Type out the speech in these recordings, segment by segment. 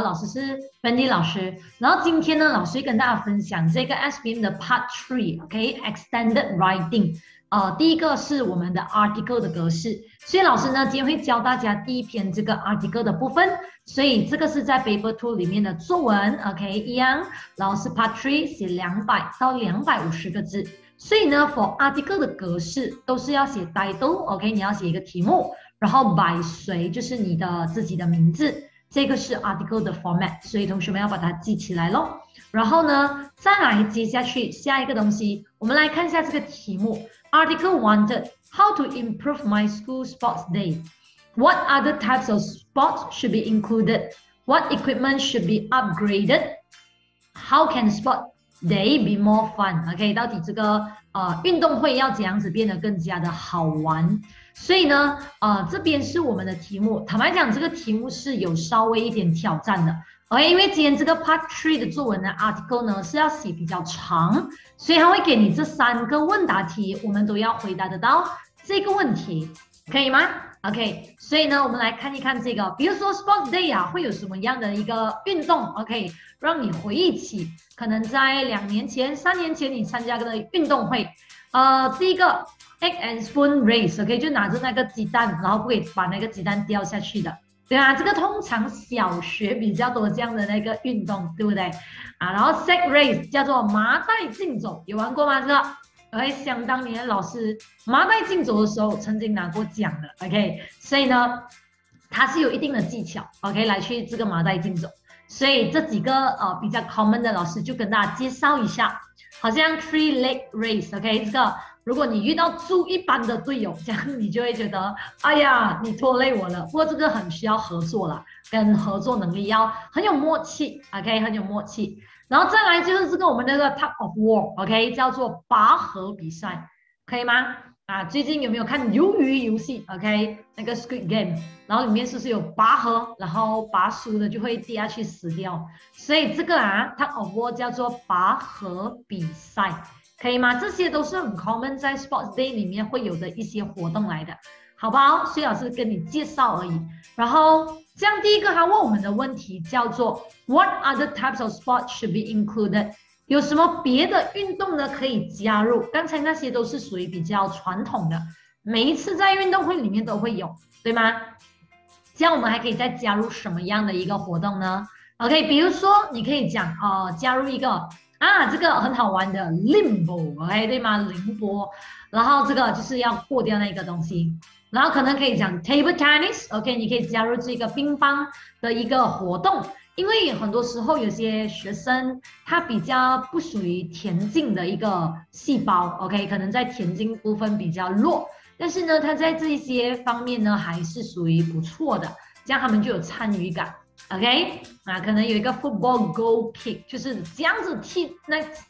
好，老师是 Wendy 老师。然后今天呢，老师会跟大家分享这个 SBM 的 Part 3，OK，Extended Writing。第一个是我们的 article 的格式，所以老师呢今天会教大家第一篇这个 article 的部分。所以这个是在 Paper 2里面的作文 ，OK， 一样。然后是 Part 3写200到250个字。所以呢 ，for article 的格式都是要写 title，OK， 你要写一个题目，然后 by 谁就是你的自己的名字。这个是 article 的 format， 所以同学们要把它记起来咯。然后呢，再来接下去下一个东西，我们来看一下这个题目。Article wanted how to improve my school sports day. What other types of sports should be included? What equipment should be upgraded? How can sport day be more fun? OK， 到底这个运动会要怎样子变得更加的好玩？所以呢，这边是我们的题目。坦白讲，这个题目是有稍微一点挑战的。OK， 因为今天这个 Part 3的作文的 article 呢是要写比较长，所以它会给你这3个问答题，我们都要回答得到这个问题，可以吗 ？OK， 所以呢，我们来看一看这个，比如说 Sports Day 啊，会有什么样的一个运动 ？OK， 让你回忆起可能在2年前、3年前你参加的运动会。第一个 egg and spoon race，OK， 就拿着那个鸡蛋，然后不可以把那个鸡蛋掉下去的。对啊，这个通常小学比较多这样的那个运动，对不对？然后 sack race 叫做麻袋竞走，有玩过吗？这个？OK， 想当年老师麻袋竞走的时候曾经拿过奖的 ，OK， 所以呢，它是有一定的技巧 ，OK， 来去这个麻袋竞走。所以这几个比较 common 的老师就跟大家介绍一下，好像 three leg race，OK， 这个。如果你遇到猪一般的队友，这样你就会觉得，哎呀，你拖累我了。不过这个很需要合作啦，跟合作能力要很有默契 ，OK， 很有默契。然后再来就是这个我们那个 tug of war，OK， 叫做拔河比赛，可以吗？最近有没有看鱿鱼游戏 ？OK， 那个 Squid Game， 然后里面是不是有拔河，然后拔输的就会跌下去死掉。所以这个tug of war 叫做拔河比赛。可以吗？这些都是很 common 在 Sports Day 里面会有的一些活动来的，好不好？所以老师跟你介绍而已。然后，这样第一个他问我们的问题叫做 What other types of sports should be included？ 有什么别的运动呢可以加入？刚才那些都是属于比较传统的，每一次在运动会里面都会有，对吗？这样我们还可以再加入什么样的一个活动呢 ？OK， 比如说你可以讲加入一个。这个很好玩的 limbo， 对吗？凌波，然后这个就是要过掉那个东西，然后可能可以讲 table tennis，OK， 你可以加入这个乒乓的一个活动，因为很多时候有些学生他比较不属于田径的一个细胞 ，OK， 可能在田径部分比较弱，但是呢，他在这一些方面呢还是属于不错的，这样他们就有参与感。OK， 可能有一个 football goal kick， 就是这样子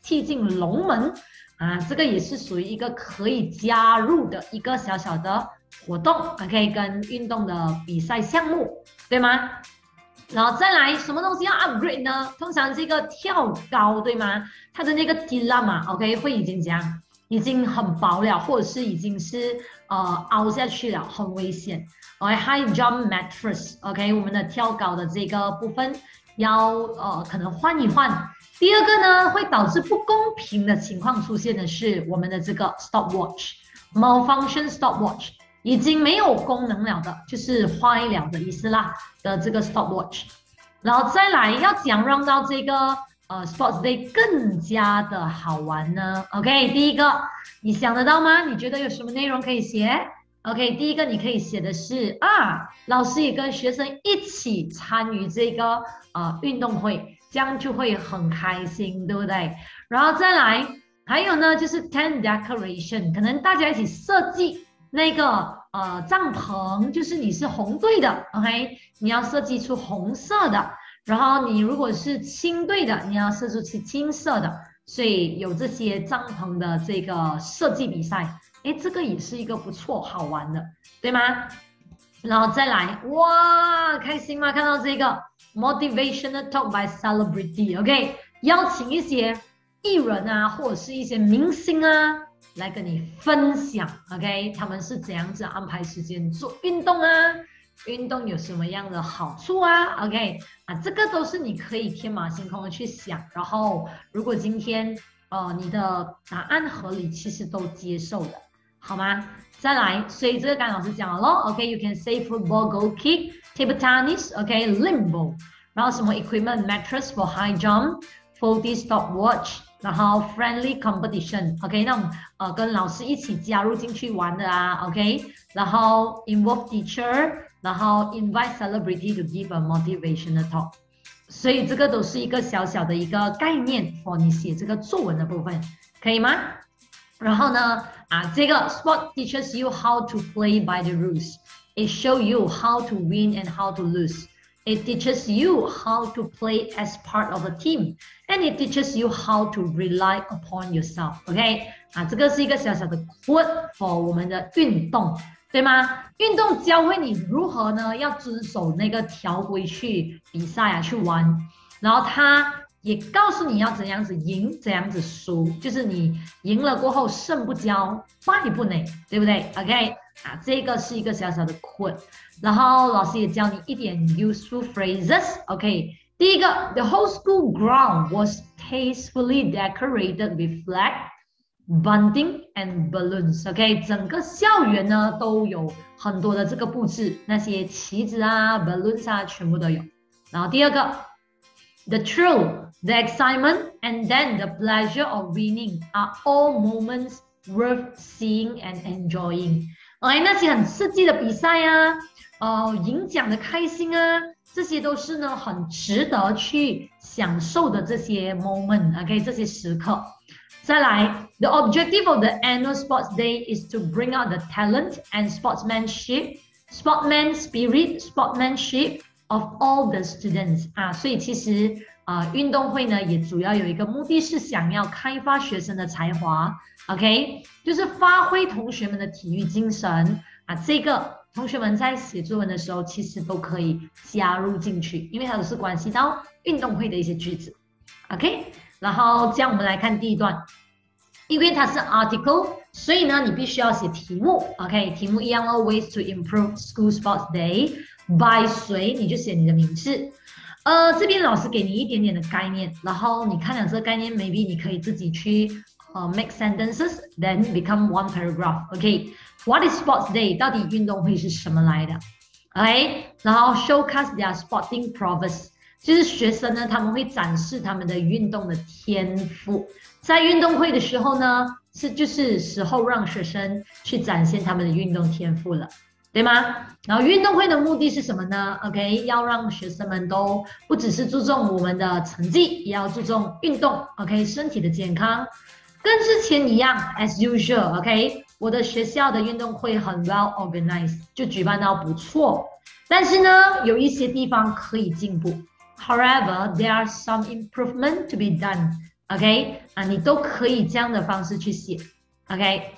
踢进龙门这个也是属于一个可以加入的一个小小的活动 ，OK， 跟运动的比赛项目，对吗？然后再来什么东西要 upgrade 呢？通常这个跳高，对吗？它的那个 tilama，OK， 会已经这样，已经很薄了，或者是已经是凹下去了，很危险。high jump mattress，OK， 我们的跳高的这个部分要可能换一换。第二个呢，会导致不公平的情况出现的是我们的这个 stopwatch，malfunction stopwatch 已经没有功能了的，就是坏了的意思啦的这个 stopwatch。然后再来要怎样让到这个Sports Day 更加的好玩呢 ？OK， 第一个你想得到吗？你觉得有什么内容可以写？OK， 第一个你可以写的是老师也跟学生一起参与这个运动会，这样就会很开心，对不对？然后再来，还有呢就是 tent decoration， 可能大家一起设计那个帐篷，就是你是红队的 ，OK， 你要设计出红色的，然后你如果是青队的，你要设计出青色的，所以有这些帐篷的这个设计比赛。这个也是一个不错好玩的，对吗？然后再来，哇，开心吗？看到这个 motivational talk by celebrity，OK， 邀请一些艺人或者是一些明星来跟你分享 ，OK， 他们是怎样子安排时间做运动运动有什么样的好处啊？OK 啊，这个都是你可以天马行空的去想。然后，如果今天你的答案合理，其实都接受的，好吗？再来，所以这个刚刚老师讲了咯。OK，you can say football, goal kick, table tennis, OK，limbo，然后什么 equipment, mattress for high jump, faulty stopwatch。然后 friendly competition，OK，那种跟老师一起加入进去玩的啊，OK，然后 involve teacher，然后 invite celebrity to give a motivational talk，所以这个都是一个小小的一个概念 for 你写这个作文的部分，可以吗？然后呢，这个 sport teaches you how to play by the rules，it show you how to win and how to lose。It teaches you how to play as part of a team, and it teaches you how to rely upon yourself. OK， 这个是一个小小的 quote for 我们的运动，对吗？运动教会你如何呢？要遵守那个条规去比赛去玩，然后它也告诉你要怎样子赢，怎样子输，就是你赢了过后胜不骄，败不馁，对不对 ？OK， 这个是一个小小的 quote。然后老师也教你一点 useful phrases。OK， 第一个 ，the whole school ground was tastefully decorated with flag、bunting and balloons。OK， 整个校园呢都有很多的这个布置，那些旗子啊、balloons 啊，全部都有。然后第二个 ，the thrill、the excitement and then the pleasure of winning are all moments worth seeing and enjoying。OK， 那些很刺激的比赛啊。赢奖的开心啊，这些都是呢很值得去享受的这些 moment，OK， 这些时刻。再来 ，the objective of the annual sports day is to bring out the talent and sportsmanship of all the students 所以其实运动会呢也主要有一个目的是想要开发学生的才华 ，OK， 就是发挥同学们的体育精神这个。同学们在写作文的时候，其实都可以加入进去，因为它都是关系到运动会的一些句子。OK， 然后这样我们来看第一段，因为它是 article， 所以呢你必须要写题目。OK， 题目一样哦 ，ways to improve school sports day by 谁你就写你的名字。这边老师给你一点点的概念，然后你看了这个概念 ，maybe 你可以自己去make sentences then become one paragraph。OK。What is sports day？ 到底运动会是什么来的 ？OK， 然后 showcase their sporting prowess， 就是学生呢他们会展示他们的运动的天赋。在运动会的时候呢，就是时候让学生去展现他们的运动天赋了，对吗？然后运动会的目的是什么呢 ？OK， 要让学生们都不只是注重我们的成绩，也要注重运动 ，OK， 身体的健康。跟之前一样 ，as usual，OK， 我的学校的运动会很 well organized， 就举办到不错。但是呢，有一些地方可以进步。However, there are some improvement to be done，OK， 你都可以这样的方式去写 ，OK。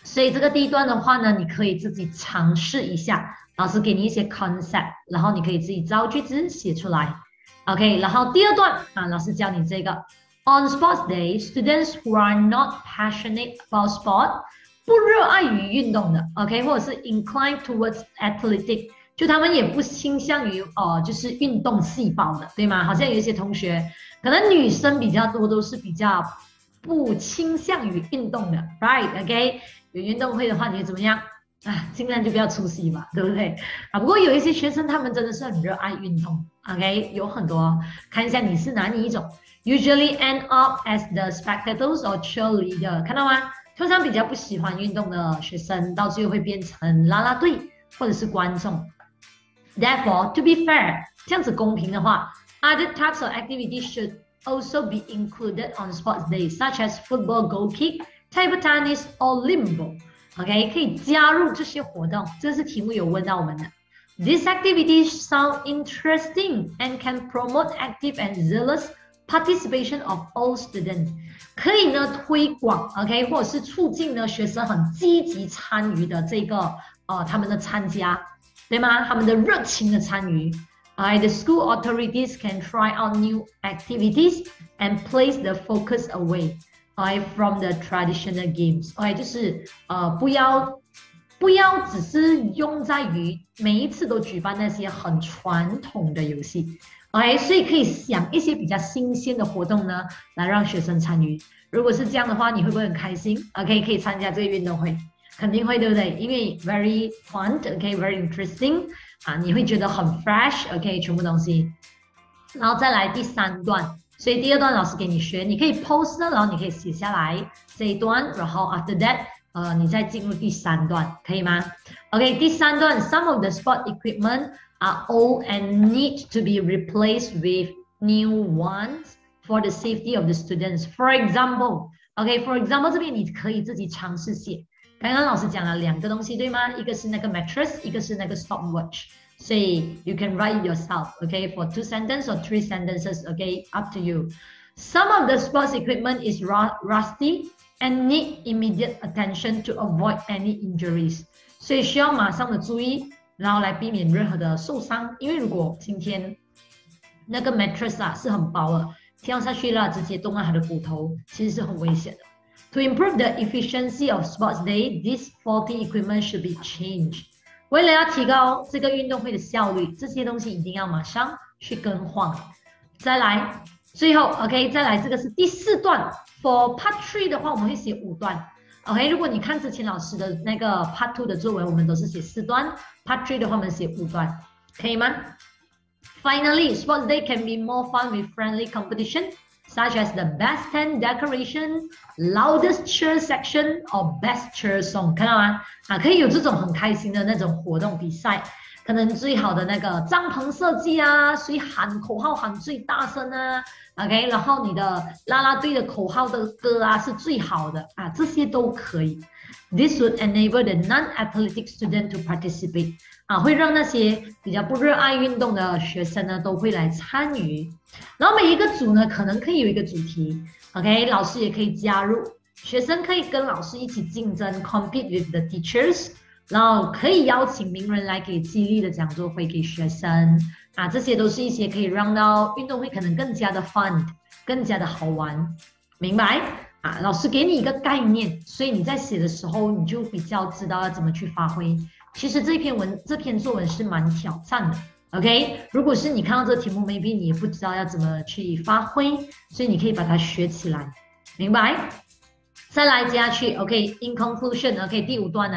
所以这个第一段的话呢，你可以自己尝试一下，老师给你一些 concept， 然后你可以自己造句子写出来 ，OK。然后第二段老师教你这个。On sports day, students who are not passionate about sport 不热爱于运动的 ，OK， 或者是 inclined towards athletic， 就他们也不倾向于就是运动细胞的，对吗？好像有一些同学，可能女生比较多，都是比较不倾向于运动的 ，right？OK， 有运动会的话，你会怎么样？尽量就不要出席嘛，对不对？不过有一些学生他们真的是很热爱运动 ，OK， 有很多，看一下你是哪里一种。Usually end up as the spectators or cheerleader， 看到吗？通常比较不喜欢运动的学生，到最后会变成啦啦队或者是观众。Therefore, to be fair， 这样子公平的话 ，other types of activities should also be included on sports days, such as football, goal kick, table tennis or limbo。OK， 可以加入这些活动，这是题目有问到我们的。These activities sound interesting and can promote active and zealous participation of all students， 可以呢推广 ，OK， 或者是促进呢学生很积极参与的这个他们的参加，对吗？他们的热情的参与。The school authorities can try out new activities and place the focus away from the traditional games。就是不要不要只是用在于每一次都举办那些很传统的游戏，OK， 所以可以想一些比较新鲜的活动呢，来让学生参与。如果是这样的话，你会不会很开心？OK， 可以参加这个运动会，肯定会，对不对？因为 very fun，OK，very interesting 啊，你会觉得很 fresh，OK，全部东西。然后再来第3段，所以第2段老师给你学，你可以 post 然后你可以写下来这一段，然后 after that，你再进入第3段，可以吗 ？OK， 第3段 ，some of the sport equipment are old and need to be replaced with new ones for the safety of the students. For example，OK，for example 这边你可以自己尝试写。刚刚老师讲了2个东西，对吗？一个是那个 mattress， 一个是那个 stopwatch。所以 you can write it yourself, okay, for 2 sentences or 3 sentences, okay, up to you. Some of the sports equipment is rusty and need immediate attention to avoid any injuries. 所以需要马上的注意，然后来避免任何的受伤。因为如果今天那个 mattress 啊是很薄的，跳下去了直接动到他的骨头，其实是很危险的。To improve the efficiency of sports day, this faulty equipment should be changed. 为了要提高这个运动会的效率，这些东西一定要马上去更换。再来，最后 OK， 再来这个是第4段。For Part 3的话，我们会写5段。OK， 如果你看之前老师的那个 Part 2的作文，我们都是写4段。Part 3的话，我们写5段，可以吗 ？Finally, sports day can be more fun with friendly competition.Such as the best tent decoration, loudest cheer section, or best cheer song， 看到吗？可以有这种很开心的那种活动比赛，可能最好的那个帐篷设计啊，谁喊口号喊最大声啊 ，OK， 然后你的啦啦队的口号的歌啊是最好的啊，这些都可以。This would enable the non-athletic student to participate， 会让那些比较不热爱运动的学生呢都会来参与。然后每一个组呢可能可以有一个主题 ，OK， 老师也可以加入，学生可以跟老师一起竞争 ，compete with the teachers， 然后可以邀请名人来给激励的讲座会给学生这些都是一些可以让到运动会可能更加的 fun， 更加的好玩，明白？老师给你一个概念，所以你在写的时候你就比较知道要怎么去发挥。其实这篇作文是蛮挑战的 ，OK？ 如果是你看到这个题目 ，maybe 你也不知道要怎么去发挥，所以你可以把它学起来，明白？再来接下去 ，OK？In conclusion，OK， 第5段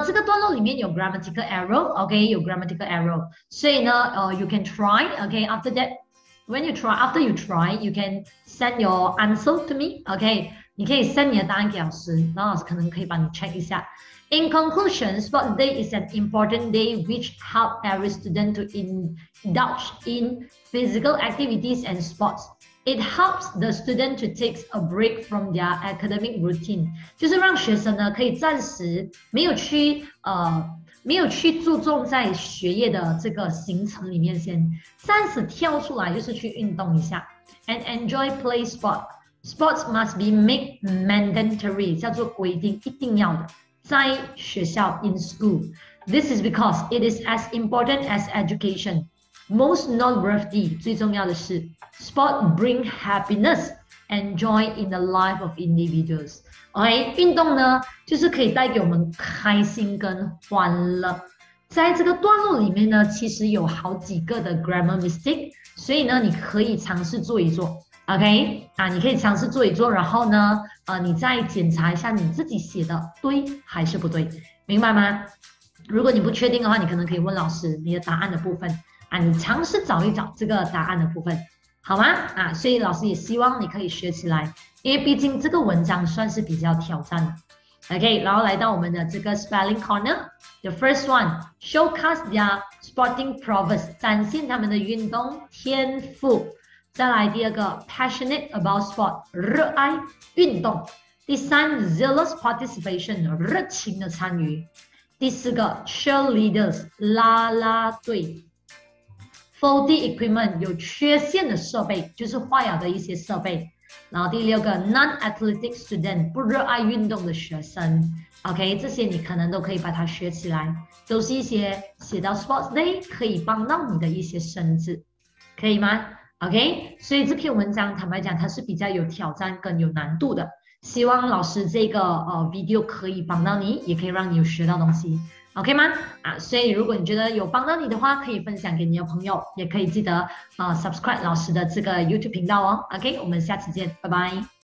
这个段落里面有 grammatical error，OK？ 有 grammatical error， 所以呢，you can try，OK？After that。When you try, after you try, you can send your answer to me. OK， 你可以 send 你的答案给老师，然后老师可能可以帮你 check 一下。In conclusion, Sports Day is an important day which helps every student to indulge in physical activities and sports. It helps the student to take a break from their academic routine. 就是让学生呢可以暂时没有去注重在学业的这个行程里面先，暂时跳出来就是去运动一下 ，and enjoy play sport. Sports must be made mandatory， 叫做规定一定要的，在学校 in school. This is because it is as important as education. Most noteworthy， 最重要的是 ，sport bring happiness and joy in the life of individuals.OK， 运动呢，就是可以带给我们开心跟欢乐。在这个段落里面呢，其实有好几个的 grammar mistake， 所以呢，你可以尝试做一做。OK， 你可以尝试做一做，然后呢，你再检查一下你自己写的对还是不对，明白吗？如果你不确定的话，你可能可以问老师你的答案的部分你尝试找一找这个答案的部分。好吗？所以老师也希望你可以学起来，因为毕竟这个文章算是比较挑战的。OK， 然后来到我们的这个 spelling corner。The first one showcase their sporting prowess， 展现他们的运动天赋。再来第2个 passionate about sport， 热爱运动。第3 zealous participation， 热情的参与。第4个 cheerleaders， 啦啦队。Faulty equipment 有缺陷的设备，就是坏了的一些设备。然后第6个 non-athletic student 不热爱运动的学生。OK， 这些你可能都可以把它学起来，都是一些写到 Sports Day 可以帮到你的一些生字，可以吗 ？OK， 所以这篇文章坦白讲它是比较有挑战跟有难度的，希望老师这个video 可以帮到你，也可以让你有学到东西，OK 吗？所以如果你觉得有帮到你的话，可以分享给你的朋友，也可以记得subscribe 老师的这个 YouTube 频道哦。OK，我们下次见，拜拜。